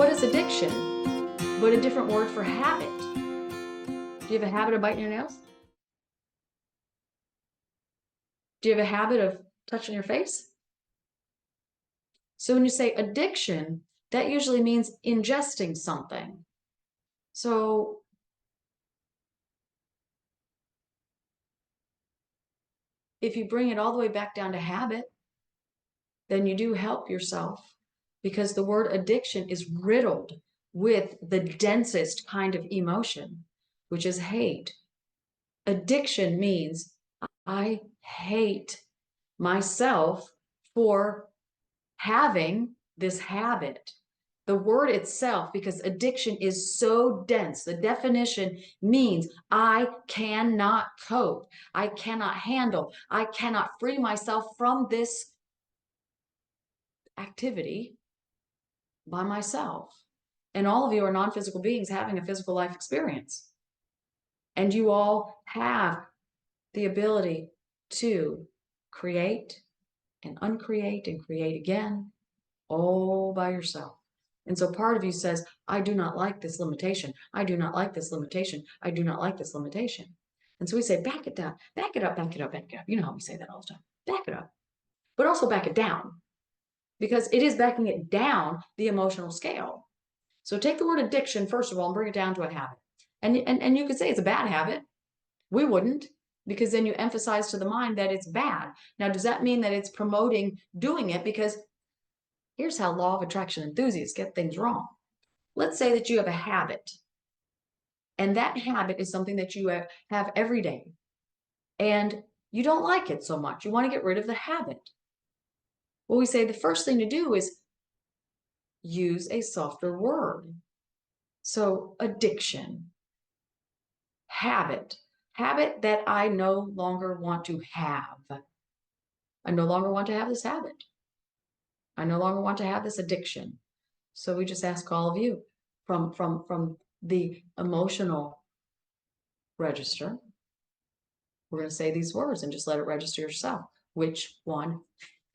what is addiction but a different word for habit? Do you have a habit of biting your nails? Do you have a habit of touching your face? So when you say addiction, that usually means ingesting something. So if you bring it all the way back down to habit, then you do help yourself, because the word addiction is riddled with the densest kind of emotion, which is hate. Addiction means I hate myself for having this habit. The word itself, because addiction is so dense, the definition means I cannot cope, I cannot handle, I cannot free myself from this activity by myself. And all of you are non-physical beings having a physical life experience. And you all have the ability to create and uncreate and create again, all by yourself. And so part of you says, I do not like this limitation. I do not like this limitation. I do not like this limitation. And so we say, back it down, back it up, back it up, back it up. You know how we say that all the time. Back it up, but also back it down, because it is backing it down the emotional scale. So take the word addiction, first of all, and bring it down to a habit. And you could say it's a bad habit. We wouldn't, because then you emphasize to the mind that it's bad. Now, does that mean that it's promoting doing it? Because here's how law of attraction enthusiasts get things wrong. Let's say that you have a habit, and that habit is something that you have every day, and you don't like it so much. You want to get rid of the habit. Well, we say the first thing to do is use a softer word. So addiction, habit that I no longer want to have. I no longer want to have this habit. I no longer want to have this addiction. So we just ask all of you from the emotional register, we're going to say these words and just let it register yourself. Which one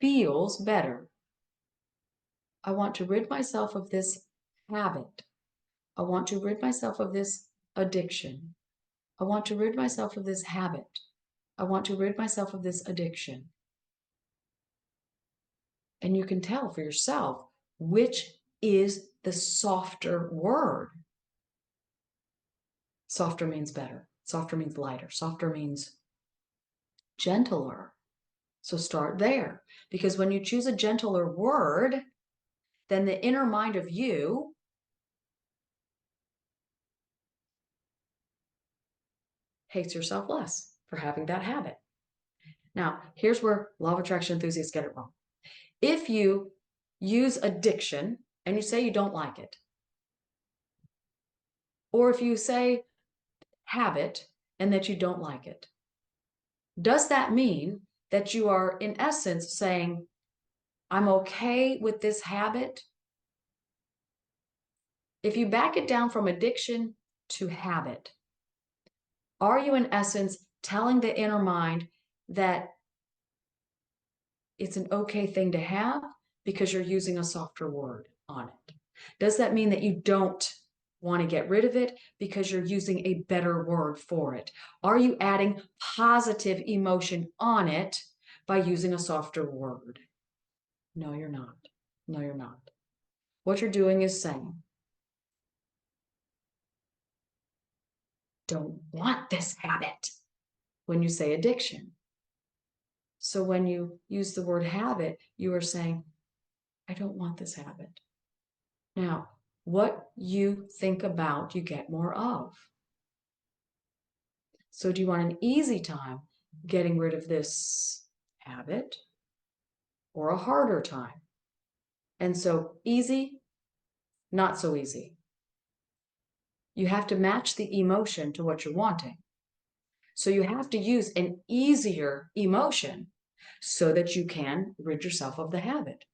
feels better? I want to rid myself of this habit. I want to rid myself of this addiction. I want to rid myself of this habit. I want to rid myself of this addiction. And you can tell for yourself which is the softer word. Softer means better. Softer means lighter. Softer means gentler. So start there, because when you choose a gentler word, then the inner mind of you hates yourself less for having that habit. Now, here's where law of attraction enthusiasts get it wrong. If you use addiction and you say you don't like it, or if you say habit and that you don't like it, does that mean that you are in essence saying, I'm okay with this habit? If you back it down from addiction to habit, are you in essence telling the inner mind that it's an okay thing to have because you're using a softer word on it? Does that mean that you don't want to get rid of it because you're using a better word for it? Are you adding positive emotion on it by using a softer word? No, you're not. No, you're not. What you're doing is saying, don't want this habit when you say addiction. So when you use the word habit, you are saying, I don't want this habit. Now, what you think about, you get more of. So do you want an easy time getting rid of this habit, or a harder time? And so easy, not so easy. You have to match the emotion to what you're wanting. So you have to use an easier emotion so that you can rid yourself of the habit.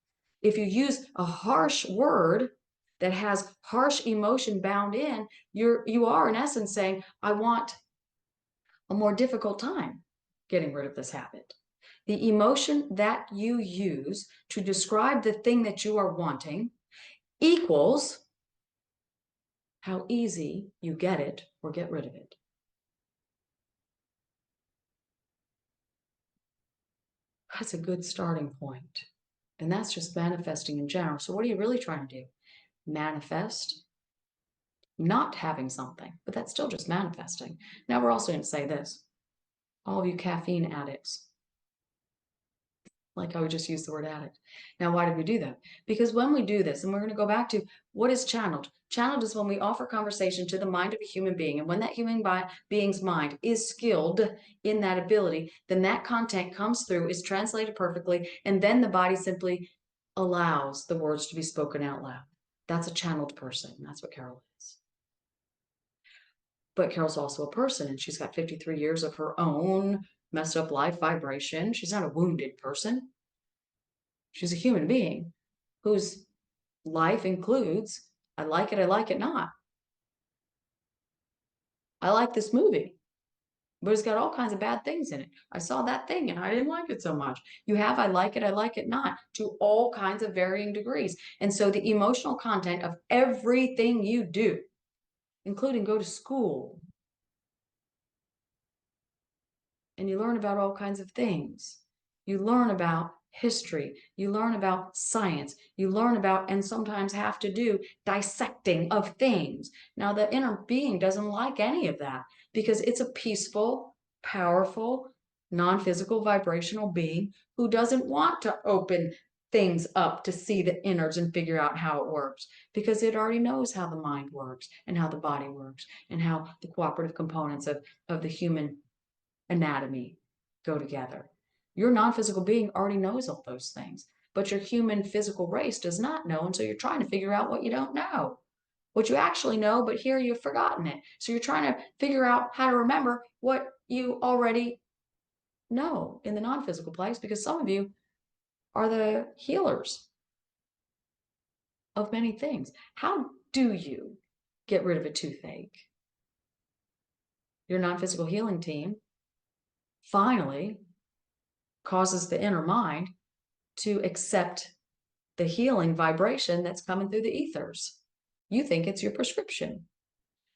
If you use a harsh word that has harsh emotion bound in, you are in essence saying, I want a more difficult time getting rid of this habit. The emotion that you use to describe the thing that you are wanting equals how easy you get it or get rid of it. That's a good starting point. And that's just manifesting in general. So, what are you really trying to do? Manifest not having something, but that's still just manifesting. Now, we're also going to say this, all of you caffeine addicts, like how we just used the word addict. Now, why did we do that? Because when we do this, and we're going to go back to what is channeled. Channeled is when we offer conversation to the mind of a human being. And when that human being's mind is skilled in that ability, then that content comes through, is translated perfectly, and then the body simply allows the words to be spoken out loud. That's a channeled person. That's what Carol is. But Carol's also a person, and she's got 53 years of her own messed up life vibration. She's not a wounded person. She's a human being whose life includes, I like it not. I like this movie, but it's got all kinds of bad things in it. I saw that thing and I didn't like it so much. You have, I like it not, to all kinds of varying degrees. And so the emotional content of everything you do, including go to school, and you learn about all kinds of things. You learn about history, you learn about science, you learn about, and sometimes have to do dissecting of things. Now, the inner being doesn't like any of that because it's a peaceful, powerful, non-physical vibrational being who doesn't want to open things up to see the innards and figure out how it works because it already knows how the mind works and how the body works and how the cooperative components of the human anatomy go together. Your non-physical being already knows all those things, but your human physical race does not know. And so you're trying to figure out what you don't know, what you actually know, but here you've forgotten it. So you're trying to figure out how to remember what you already know in the non-physical place, because some of you are the healers of many things. How do you get rid of a toothache? Your non-physical healing team finally causes the inner mind to accept the healing vibration that's coming through the ethers. You think it's your prescription.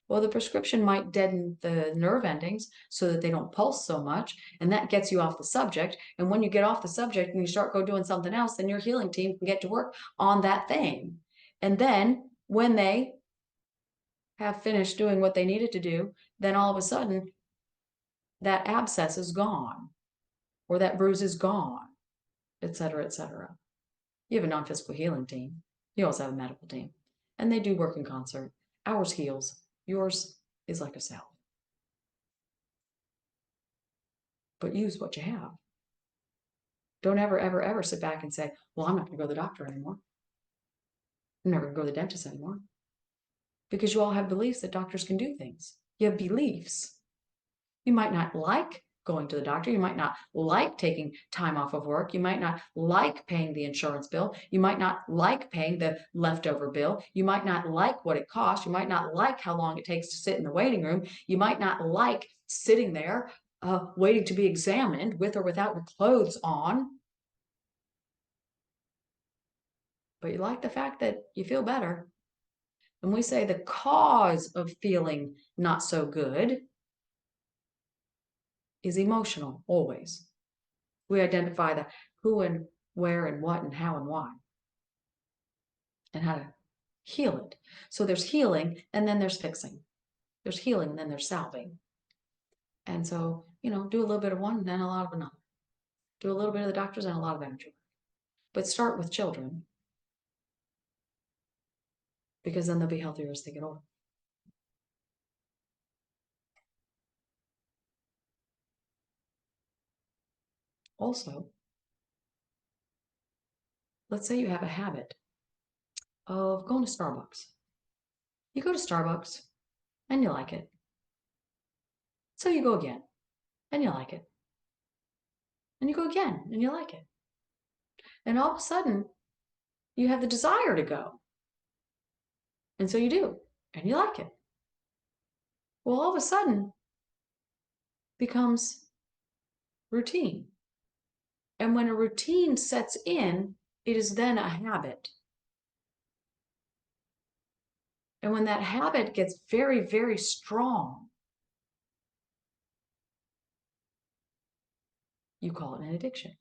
Well, the prescription might deaden the nerve endings so that they don't pulse so much, and that gets you off the subject. And when you get off the subject and you start go doing something else, then your healing team can get to work on that thing. And then when they have finished doing what they needed to do, then all of a sudden that abscess is gone or that bruise is gone, et cetera, et cetera. You have a non-physical healing team. You also have a medical team. And they do work in concert. Ours heals. Yours is like a cell. But use what you have. Don't ever, ever, ever sit back and say, well, I'm not going to go to the doctor anymore. I'm never going to go to the dentist anymore. Because you all have beliefs that doctors can do things. You have beliefs. You might not like going to the doctor. You might not like taking time off of work. You might not like paying the insurance bill. You might not like paying the leftover bill. You might not like what it costs. You might not like how long it takes to sit in the waiting room. You might not like sitting there waiting to be examined with or without your clothes on. But you like the fact that you feel better. And we say the cause of feeling not so good is emotional, always. We identify the who and where and what and how and why and how to heal it. So there's healing and then there's fixing. There's healing and then there's salving. And so, do a little bit of one and then a lot of another. Do a little bit of the doctors and a lot of energy. But start with children because then they'll be healthier as they get older. Also, let's say you have a habit of going to Starbucks. You go to Starbucks and you like it. So you go again and you like it. And you go again and you like it. And all of a sudden, you have the desire to go. And so you do, and you like it. Well, all of a sudden, becomes routine. And when a routine sets in, it is then a habit. And when that habit gets very, very strong, you call it an addiction.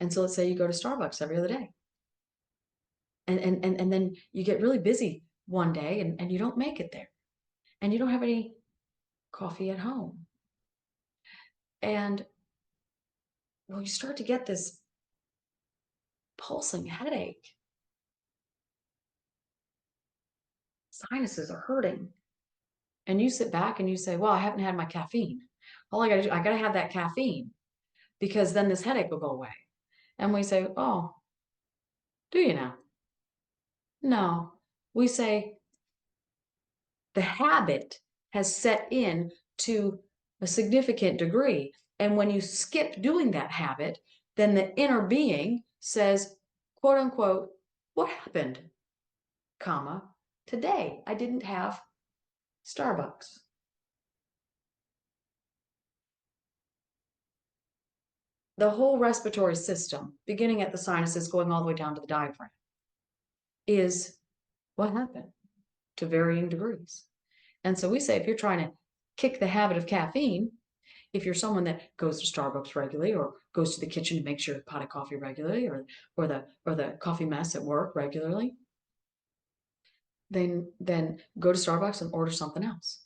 And so let's say you go to Starbucks every other day. And then you get really busy one day and you don't make it there. And you don't have any coffee at home. And well, you start to get this pulsing headache. Sinuses are hurting. And you sit back and you say, well, I haven't had my caffeine. All I got to do, I got to have that caffeine because then this headache will go away. And we say, oh, do you now? No. We say the habit has set in to a significant degree. And when you skip doing that habit, then the inner being says, quote unquote, what happened? Comma, today I didn't have Starbucks. The whole respiratory system, beginning at the sinuses, going all the way down to the diaphragm, is what happened to varying degrees. And so we say if you're trying to kick the habit of caffeine, if you're someone that goes to Starbucks regularly or goes to the kitchen to make your pot of coffee regularly or the coffee mess at work regularly, then go to Starbucks and order something else.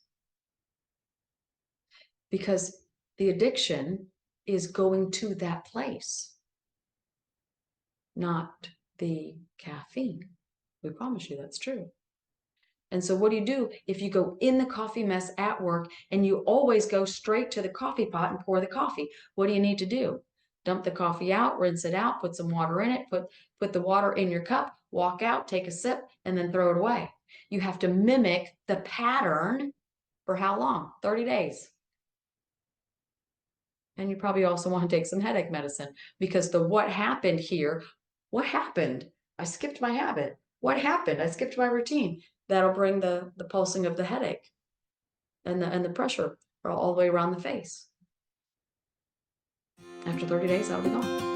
Because the addiction is going to that place, not the caffeine. We promise you that's true. And so what do if you go in the coffee mess at work and you always go straight to the coffee pot and pour the coffee? What do you need to do? Dump the coffee out, rinse it out, put some water in it, put the water in your cup, walk out, take a sip, and then throw it away. You have to mimic the pattern for how long? 30 days. And you probably also want to take some headache medicine because the what happened here, what happened? I skipped my habit. What happened? I skipped my routine. That'll bring the pulsing of the headache and the pressure all the way around the face. After 30 days, that'll be gone.